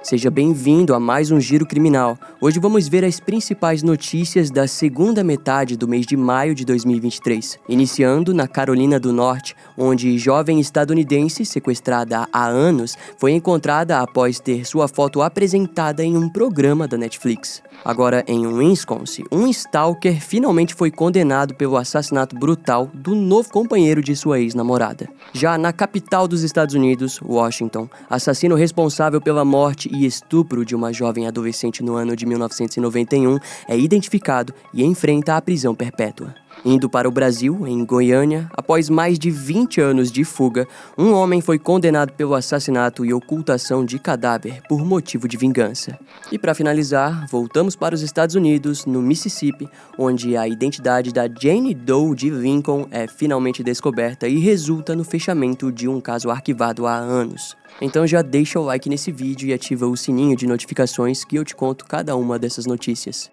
Seja bem-vindo a mais um Giro Criminal. Hoje vamos ver as principais notícias da segunda metade do mês de maio de 2023. Iniciando na Carolina do Norte, onde jovem estadunidense sequestrada há anos foi encontrada após ter sua foto apresentada em um programa da Netflix. Agora em Wisconsin, um stalker finalmente foi condenado pelo assassinato brutal do novo companheiro de sua ex-namorada. Já na capital dos Estados Unidos, Washington, assassino responsável pela morte e estupro de uma jovem adolescente no ano de 1991 é identificado e enfrenta a prisão perpétua. Indo para o Brasil, em Goiânia, após mais de 20 anos de fuga, um homem foi condenado pelo assassinato e ocultação de cadáver por motivo de vingança. E para finalizar, voltamos para os Estados Unidos, no Mississippi, onde a identidade da Jane Doe de Lincoln é finalmente descoberta e resulta no fechamento de um caso arquivado há anos. Então já deixa o like nesse vídeo e ativa o sininho de notificações que eu te conto cada uma dessas notícias.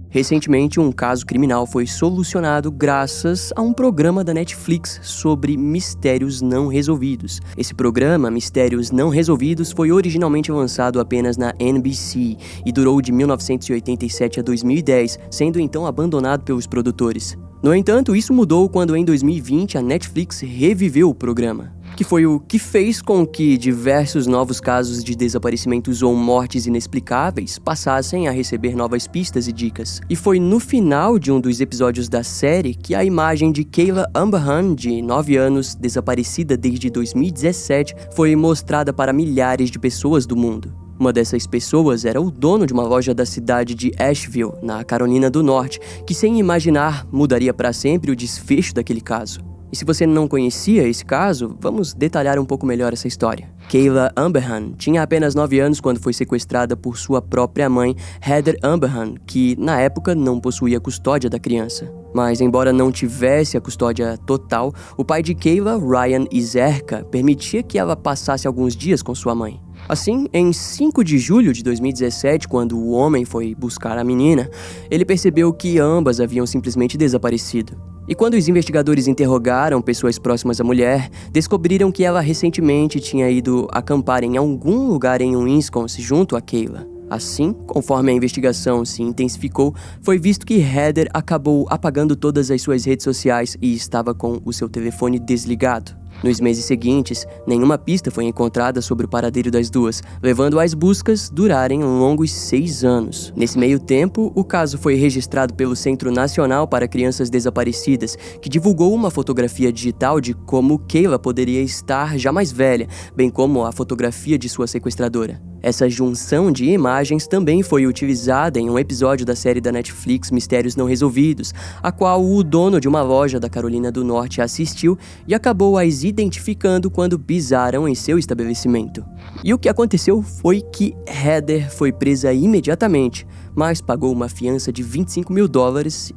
Recentemente, um caso criminal foi solucionado graças a um programa da Netflix sobre mistérios não resolvidos. Esse programa, Mistérios Não Resolvidos, foi originalmente lançado apenas na NBC e durou de 1987 a 2010, sendo então abandonado pelos produtores. No entanto, isso mudou quando em 2020 a Netflix reviveu o programa, que foi o que fez com que diversos novos casos de desaparecimentos ou mortes inexplicáveis passassem a receber novas pistas e dicas. E foi no final de um dos episódios da série que a imagem de Kayla Umberhan, de 9 anos, desaparecida desde 2017, foi mostrada para milhares de pessoas do mundo. Uma dessas pessoas era o dono de uma loja da cidade de Asheville, na Carolina do Norte, que sem imaginar mudaria para sempre o desfecho daquele caso. E se você não conhecia esse caso, vamos detalhar um pouco melhor essa história. Kayla Umberhan tinha apenas 9 anos quando foi sequestrada por sua própria mãe, Heather Umberhan, que na época não possuía custódia da criança. Mas embora não tivesse a custódia total, o pai de Kayla, Ryan Izerka, permitia que ela passasse alguns dias com sua mãe. Assim, em 5 de julho de 2017, quando o homem foi buscar a menina, ele percebeu que ambas haviam simplesmente desaparecido. E quando os investigadores interrogaram pessoas próximas à mulher, descobriram que ela recentemente tinha ido acampar em algum lugar em Wisconsin junto a Kayla. Assim, conforme a investigação se intensificou, foi visto que Heather acabou apagando todas as suas redes sociais e estava com o seu telefone desligado. Nos meses seguintes, nenhuma pista foi encontrada sobre o paradeiro das duas, levando as buscas durarem longos 6 anos. Nesse meio tempo, o caso foi registrado pelo Centro Nacional para Crianças Desaparecidas, que divulgou uma fotografia digital de como Kayla poderia estar já mais velha, bem como a fotografia de sua sequestradora. Essa junção de imagens também foi utilizada em um episódio da série da Netflix Mistérios Não Resolvidos, a qual o dono de uma loja da Carolina do Norte assistiu e acabou as identificando quando pisaram em seu estabelecimento. E o que aconteceu foi que Heather foi presa imediatamente, mas pagou uma fiança de $25 mil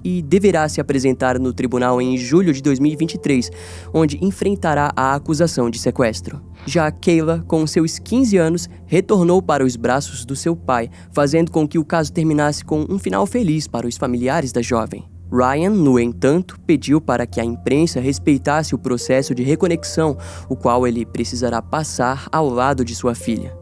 e deverá se apresentar no tribunal em julho de 2023, onde enfrentará a acusação de sequestro. Já Kayla, com seus 15 anos, retornou para os braços do seu pai, fazendo com que o caso terminasse com um final feliz para os familiares da jovem. Ryan, no entanto, pediu para que a imprensa respeitasse o processo de reconexão, o qual ele precisará passar ao lado de sua filha.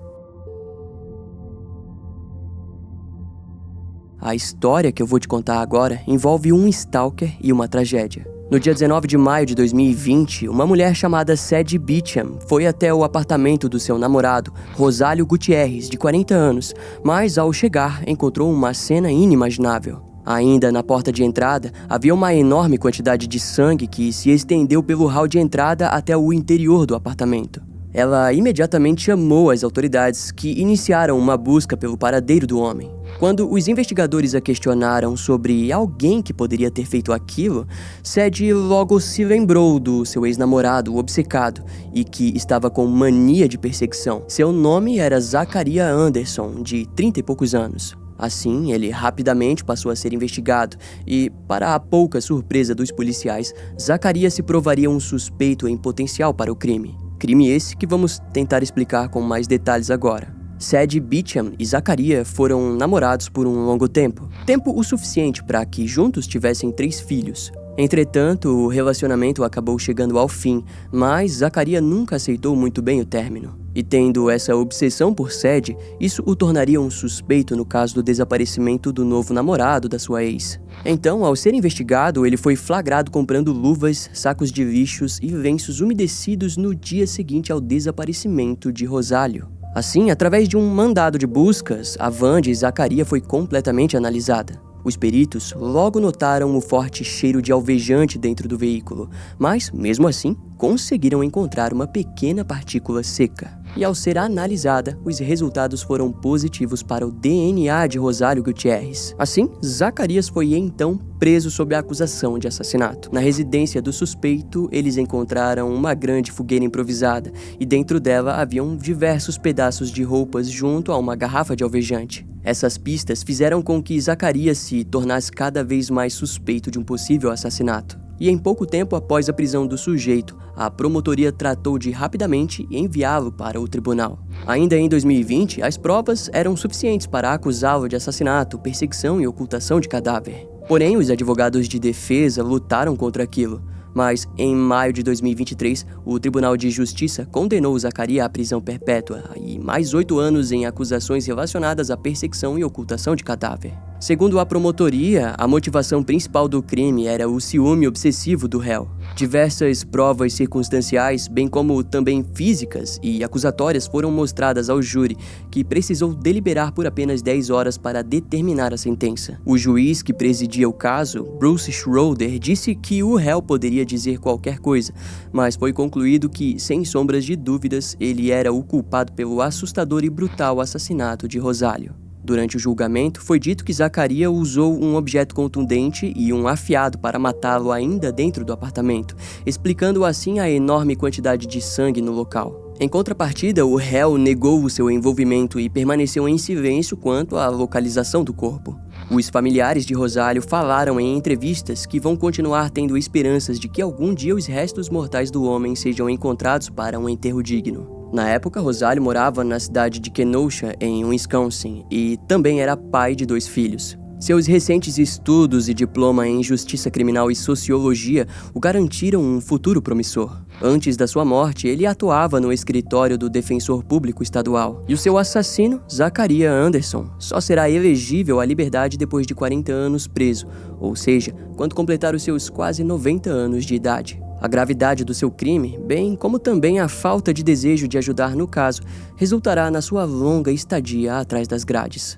A história que eu vou te contar agora envolve um stalker e uma tragédia. No dia 19 de maio de 2020, uma mulher chamada Sadie Beecham foi até o apartamento do seu namorado, Rosálio Gutierrez, de 40 anos, mas ao chegar encontrou uma cena inimaginável. Ainda na porta de entrada, havia uma enorme quantidade de sangue que se estendeu pelo hall de entrada até o interior do apartamento. Ela imediatamente chamou as autoridades, que iniciaram uma busca pelo paradeiro do homem. Quando os investigadores a questionaram sobre alguém que poderia ter feito aquilo, Sadie logo se lembrou do seu ex-namorado, obcecado, e que estava com mania de perseguição. Seu nome era Zacharia Anderson, de 30 e poucos anos. Assim, ele rapidamente passou a ser investigado e, para a pouca surpresa dos policiais, Zacharia se provaria um suspeito em potencial para o crime. Crime esse que vamos tentar explicar com mais detalhes agora. Sadie Beecham e Zacharia foram namorados por um longo tempo. Tempo o suficiente para que juntos tivessem 3 filhos. Entretanto, o relacionamento acabou chegando ao fim, mas Zacarias nunca aceitou muito bem o término. E tendo essa obsessão por Sadie, isso o tornaria um suspeito no caso do desaparecimento do novo namorado da sua ex. Então, ao ser investigado, ele foi flagrado comprando luvas, sacos de lixos e lenços umedecidos no dia seguinte ao desaparecimento de Rosário. Assim, através de um mandado de buscas, a van de Zacarias foi completamente analisada. Os peritos logo notaram o forte cheiro de alvejante dentro do veículo, mas, mesmo assim, conseguiram encontrar uma pequena partícula seca. E ao ser analisada, os resultados foram positivos para o DNA de Rosário Gutierrez. Assim, Zacarias foi então preso sob a acusação de assassinato. Na residência do suspeito, eles encontraram uma grande fogueira improvisada, e dentro dela haviam diversos pedaços de roupas junto a uma garrafa de alvejante. Essas pistas fizeram com que Zacarias se tornasse cada vez mais suspeito de um possível assassinato. E em pouco tempo após a prisão do sujeito, a promotoria tratou de rapidamente enviá-lo para o tribunal. Ainda em 2020, as provas eram suficientes para acusá-lo de assassinato, perseguição e ocultação de cadáver. Porém, os advogados de defesa lutaram contra aquilo. Mas, em maio de 2023, o Tribunal de Justiça condenou Zacarias à prisão perpétua e mais 8 anos em acusações relacionadas à perseguição e ocultação de cadáver. Segundo a promotoria, a motivação principal do crime era o ciúme obsessivo do réu. Diversas provas circunstanciais, bem como também físicas e acusatórias, foram mostradas ao júri, que precisou deliberar por apenas 10 horas para determinar a sentença. O juiz que presidia o caso, Bruce Schroeder, disse que o réu poderia dizer qualquer coisa, mas foi concluído que, sem sombras de dúvidas, ele era o culpado pelo assustador e brutal assassinato de Rosário. Durante o julgamento, foi dito que Zacarias usou um objeto contundente e um afiado para matá-lo ainda dentro do apartamento, explicando assim a enorme quantidade de sangue no local. Em contrapartida, o réu negou o seu envolvimento e permaneceu em silêncio quanto à localização do corpo. Os familiares de Rosário falaram em entrevistas que vão continuar tendo esperanças de que algum dia os restos mortais do homem sejam encontrados para um enterro digno. Na época, Rosário morava na cidade de Kenosha, em Wisconsin, e também era pai de 2 filhos. Seus recentes estudos e diploma em Justiça Criminal e Sociologia o garantiram um futuro promissor. Antes da sua morte, ele atuava no escritório do Defensor Público Estadual. E o seu assassino, Zacarias Anderson, só será elegível à liberdade depois de 40 anos preso, ou seja, quando completar os seus quase 90 anos de idade. A gravidade do seu crime, bem como também a falta de desejo de ajudar no caso, resultará na sua longa estadia atrás das grades.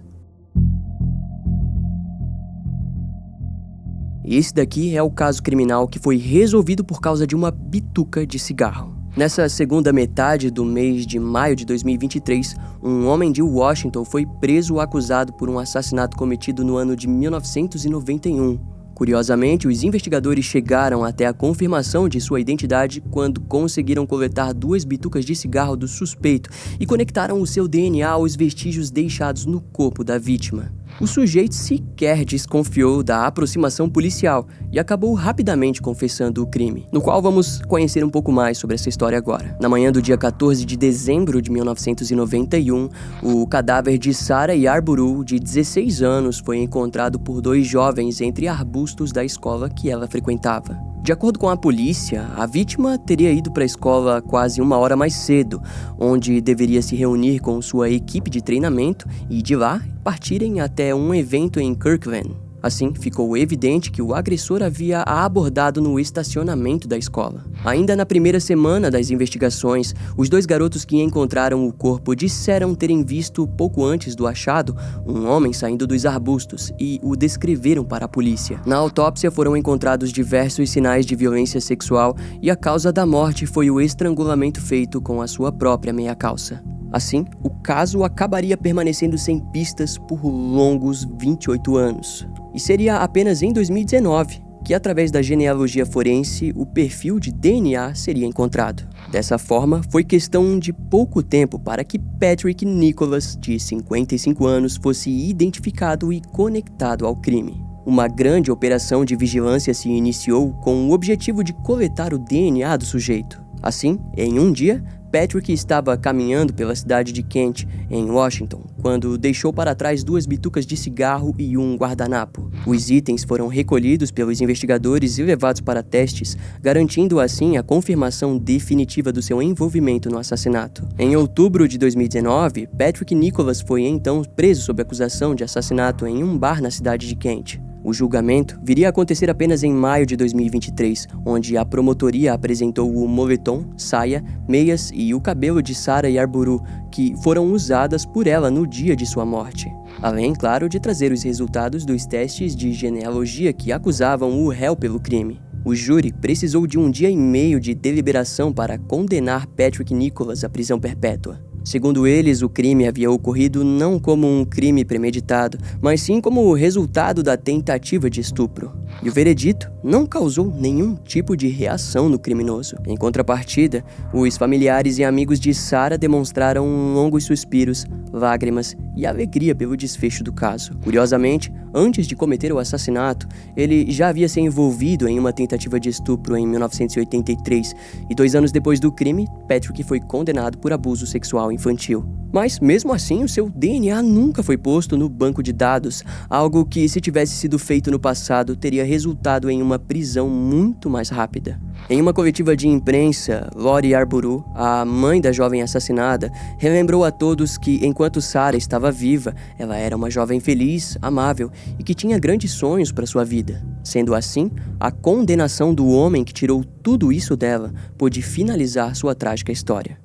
Esse daqui é o caso criminal que foi resolvido por causa de uma bituca de cigarro. Nessa segunda metade do mês de maio de 2023, um homem de Washington foi preso acusado por um assassinato cometido no ano de 1991. Curiosamente, os investigadores chegaram até a confirmação de sua identidade quando conseguiram coletar 2 bitucas de cigarro do suspeito e conectaram o seu DNA aos vestígios deixados no corpo da vítima. O sujeito sequer desconfiou da aproximação policial e acabou rapidamente confessando o crime, no qual vamos conhecer um pouco mais sobre essa história agora. Na manhã do dia 14 de dezembro de 1991, o cadáver de Sarah Yarborough, de 16 anos, foi encontrado por 2 jovens entre arbustos da escola que ela frequentava. De acordo com a polícia, a vítima teria ido para a escola quase 1 hora mais cedo, onde deveria se reunir com sua equipe de treinamento e de lá partirem até um evento em Kirkland. Assim, ficou evidente que o agressor havia a abordado no estacionamento da escola. Ainda na primeira semana das investigações, os 2 garotos que encontraram o corpo disseram terem visto, pouco antes do achado, um homem saindo dos arbustos e o descreveram para a polícia. Na autópsia foram encontrados diversos sinais de violência sexual e a causa da morte foi o estrangulamento feito com a sua própria meia-calça. Assim, o caso acabaria permanecendo sem pistas por longos 28 anos. E seria apenas em 2019 que, através da genealogia forense, o perfil de DNA seria encontrado. Dessa forma, foi questão de pouco tempo para que Patrick Nicholas, de 55 anos, fosse identificado e conectado ao crime. Uma grande operação de vigilância se iniciou com o objetivo de coletar o DNA do sujeito. Assim, em um dia, Patrick estava caminhando pela cidade de Kent, em Washington, quando deixou para trás 2 bitucas de cigarro e um guardanapo. Os itens foram recolhidos pelos investigadores e levados para testes, garantindo assim a confirmação definitiva do seu envolvimento no assassinato. Em outubro de 2019, Patrick Nicholas foi então preso sob acusação de assassinato em um bar na cidade de Kent. O julgamento viria a acontecer apenas em maio de 2023, onde a promotoria apresentou o moletom, saia, meias e o cabelo de Sarah Yarborough, que foram usadas por ela no dia de sua morte. Além, claro, de trazer os resultados dos testes de genealogia que acusavam o réu pelo crime. O júri precisou de 1 dia e meio de deliberação para condenar Patrick Nicholas à prisão perpétua. Segundo eles, o crime havia ocorrido não como um crime premeditado, mas sim como o resultado da tentativa de estupro. E o veredito não causou nenhum tipo de reação no criminoso. Em contrapartida, os familiares e amigos de Sarah demonstraram longos suspiros, lágrimas e alegria pelo desfecho do caso. Curiosamente, antes de cometer o assassinato, ele já havia se envolvido em uma tentativa de estupro em 1983 e 2 anos depois do crime, Patrick foi condenado por abuso sexual infantil. Mas, mesmo assim, o seu DNA nunca foi posto no banco de dados, algo que, se tivesse sido feito no passado, teria resultado em uma prisão muito mais rápida. Em uma coletiva de imprensa, Lori Yarborough, a mãe da jovem assassinada, relembrou a todos que, enquanto Sarah estava viva, ela era uma jovem feliz, amável e que tinha grandes sonhos para sua vida. Sendo assim, a condenação do homem que tirou tudo isso dela pôde finalizar sua trágica história.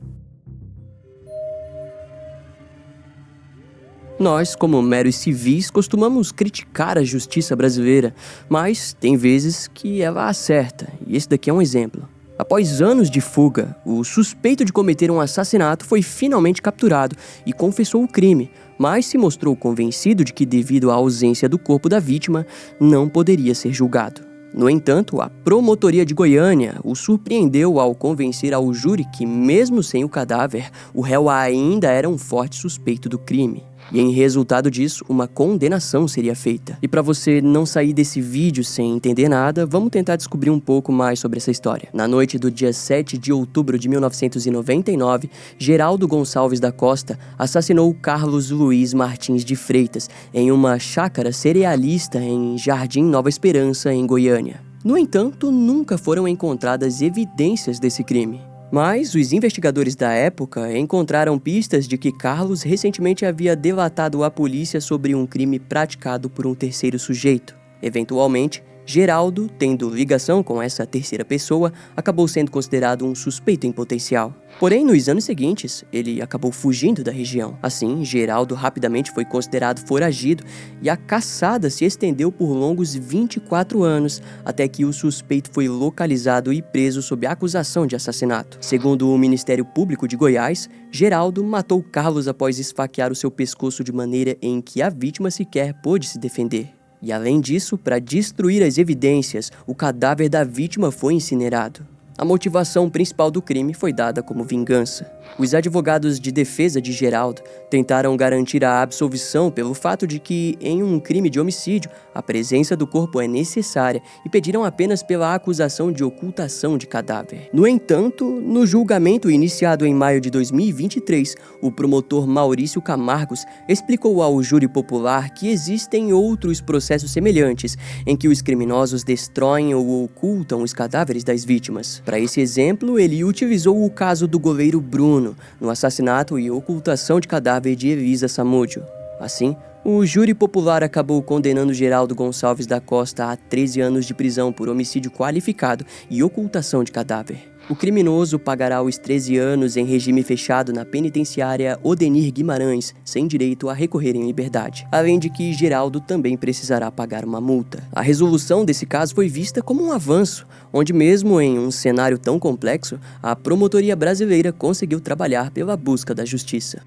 Nós, como meros civis, costumamos criticar a justiça brasileira, mas tem vezes que ela acerta, e esse daqui é um exemplo. Após anos de fuga, o suspeito de cometer um assassinato foi finalmente capturado e confessou o crime, mas se mostrou convencido de que, devido à ausência do corpo da vítima, não poderia ser julgado. No entanto, a promotoria de Goiânia o surpreendeu ao convencer ao júri que, mesmo sem o cadáver, o réu ainda era um forte suspeito do crime. E em resultado disso, uma condenação seria feita. E para você não sair desse vídeo sem entender nada, vamos tentar descobrir um pouco mais sobre essa história. Na noite do dia 7 de outubro de 1999, Geraldo Gonçalves da Costa assassinou Carlos Luiz Martins de Freitas em uma chácara cerealista em Jardim Nova Esperança, em Goiânia. No entanto, nunca foram encontradas evidências desse crime. Mas os investigadores da época encontraram pistas de que Carlos recentemente havia delatado a polícia sobre um crime praticado por um terceiro sujeito. Eventualmente, Geraldo, tendo ligação com essa terceira pessoa, acabou sendo considerado um suspeito em potencial. Porém, nos anos seguintes, ele acabou fugindo da região. Assim, Geraldo rapidamente foi considerado foragido e a caçada se estendeu por longos 24 anos, até que o suspeito foi localizado e preso sob acusação de assassinato. Segundo o Ministério Público de Goiás, Geraldo matou Carlos após esfaquear o seu pescoço de maneira em que a vítima sequer pôde se defender. E além disso, para destruir as evidências, o cadáver da vítima foi incinerado. A motivação principal do crime foi dada como vingança. Os advogados de defesa de Geraldo tentaram garantir a absolvição pelo fato de que, em um crime de homicídio, a presença do corpo é necessária e pediram apenas pela acusação de ocultação de cadáver. No entanto, no julgamento iniciado em maio de 2023, o promotor Maurício Camargos explicou ao júri popular que existem outros processos semelhantes em que os criminosos destroem ou ocultam os cadáveres das vítimas. Para esse exemplo, ele utilizou o caso do goleiro Bruno, no assassinato e ocultação de cadáver de Elisa Samúdio. Assim, o júri popular acabou condenando Geraldo Gonçalves da Costa a 13 anos de prisão por homicídio qualificado e ocultação de cadáver. O criminoso pagará os 13 anos em regime fechado na penitenciária Odenir Guimarães, sem direito a recorrer em liberdade. Além de que Geraldo também precisará pagar uma multa. A resolução desse caso foi vista como um avanço, onde mesmo em um cenário tão complexo, a promotoria brasileira conseguiu trabalhar pela busca da justiça.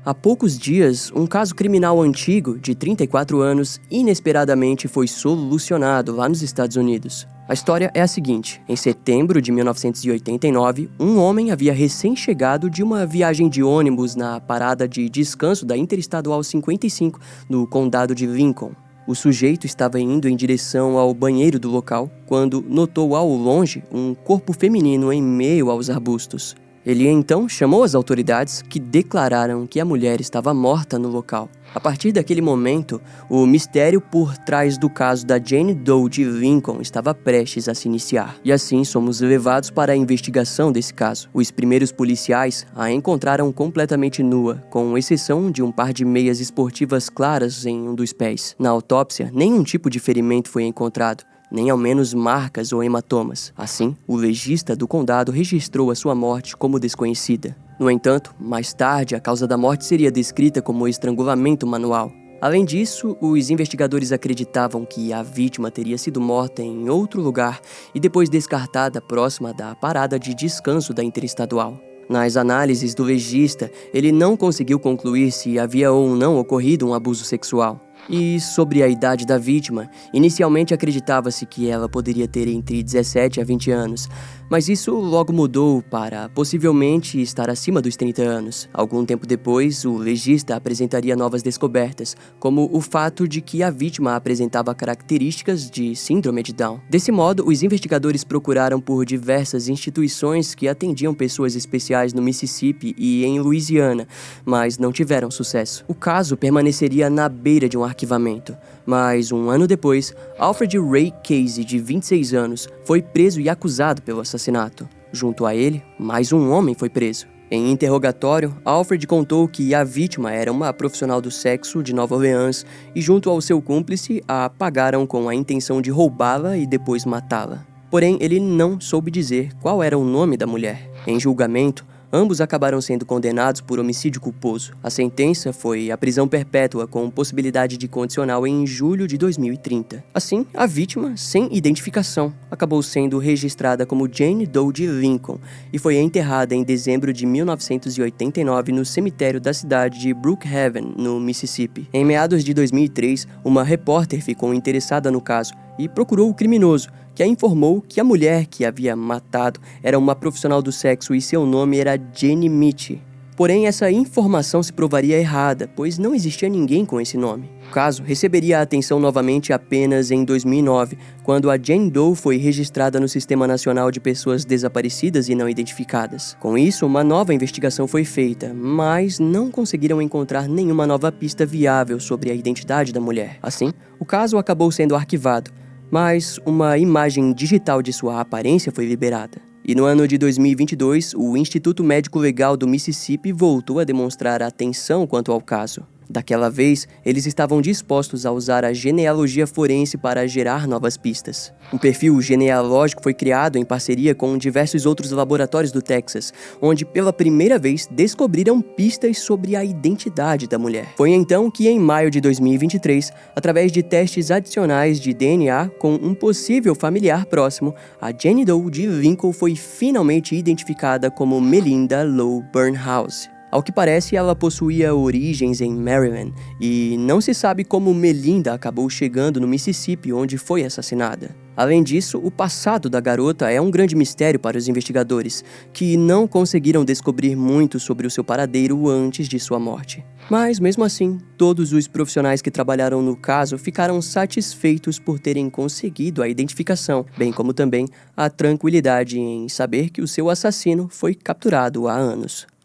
Há poucos dias, um caso criminal antigo, de 34 anos, inesperadamente foi solucionado lá nos Estados Unidos. A história é a seguinte: em setembro de 1989, um homem havia recém-chegado de uma viagem de ônibus na parada de descanso da Interestadual 55, no condado de Lincoln. O sujeito estava indo em direção ao banheiro do local quando notou ao longe um corpo feminino em meio aos arbustos. Ele então chamou as autoridades, que declararam que a mulher estava morta no local. A partir daquele momento, o mistério por trás do caso da Jane Doe de Lincoln estava prestes a se iniciar. E assim somos levados para a investigação desse caso. Os primeiros policiais a encontraram completamente nua, com exceção de um par de meias esportivas claras em um dos pés. Na autópsia, nenhum tipo de ferimento foi encontrado, nem ao menos marcas ou hematomas. Assim, o legista do condado registrou a sua morte como desconhecida. No entanto, mais tarde, a causa da morte seria descrita como estrangulamento manual. Além disso, os investigadores acreditavam que a vítima teria sido morta em outro lugar e depois descartada próxima da parada de descanso da Interestadual. Nas análises do legista, ele não conseguiu concluir se havia ou não ocorrido um abuso sexual. E sobre a idade da vítima, inicialmente acreditava-se que ela poderia ter entre 17 a 20 anos, mas isso logo mudou para possivelmente estar acima dos 30 anos. Algum tempo depois, o legista apresentaria novas descobertas, como o fato de que a vítima apresentava características de síndrome de Down. Desse modo, os investigadores procuraram por diversas instituições que atendiam pessoas especiais no Mississippi e em Louisiana, mas não tiveram sucesso. O caso permaneceria na beira de um arquivamento, mas um ano depois, Alfred Ray Casey, de 26 anos, foi preso e acusado pelo assassinato. Junto a ele, mais um homem foi preso. Em interrogatório, Alfred contou que a vítima era uma profissional do sexo de Nova Orleans e, junto ao seu cúmplice, a pagaram com a intenção de roubá-la e depois matá-la. Porém, ele não soube dizer qual era o nome da mulher. Em julgamento, ambos acabaram sendo condenados por homicídio culposo. A sentença foi a prisão perpétua com possibilidade de condicional em julho de 2030. Assim, a vítima, sem identificação, acabou sendo registrada como Jane Doe de Lincoln e foi enterrada em dezembro de 1989 no cemitério da cidade de Brookhaven, no Mississippi. Em meados de 2003, uma repórter ficou interessada no caso e procurou o criminoso, que a informou que a mulher que havia matado era uma profissional do sexo e seu nome era Jenny Mitchell. Porém, essa informação se provaria errada, pois não existia ninguém com esse nome. O caso receberia atenção novamente apenas em 2009, quando a Jane Doe foi registrada no Sistema Nacional de Pessoas Desaparecidas e Não Identificadas. Com isso, uma nova investigação foi feita, mas não conseguiram encontrar nenhuma nova pista viável sobre a identidade da mulher. Assim, o caso acabou sendo arquivado, mas uma imagem digital de sua aparência foi liberada. E no ano de 2022, o Instituto Médico Legal do Mississippi voltou a demonstrar atenção quanto ao caso. Daquela vez, eles estavam dispostos a usar a genealogia forense para gerar novas pistas. Um perfil genealógico foi criado em parceria com diversos outros laboratórios do Texas, onde pela primeira vez descobriram pistas sobre a identidade da mulher. Foi então que, em maio de 2023, através de testes adicionais de DNA com um possível familiar próximo, a Jane Doe de Lincoln foi finalmente identificada como Melinda Lowe Burnhouse. Ao que parece, ela possuía origens em Maryland e não se sabe como Melinda acabou chegando no Mississippi, onde foi assassinada. Além disso, o passado da garota é um grande mistério para os investigadores, que não conseguiram descobrir muito sobre o seu paradeiro antes de sua morte. Mas, mesmo assim, todos os profissionais que trabalharam no caso ficaram satisfeitos por terem conseguido a identificação, bem como também a tranquilidade em saber que o seu assassino foi capturado há anos.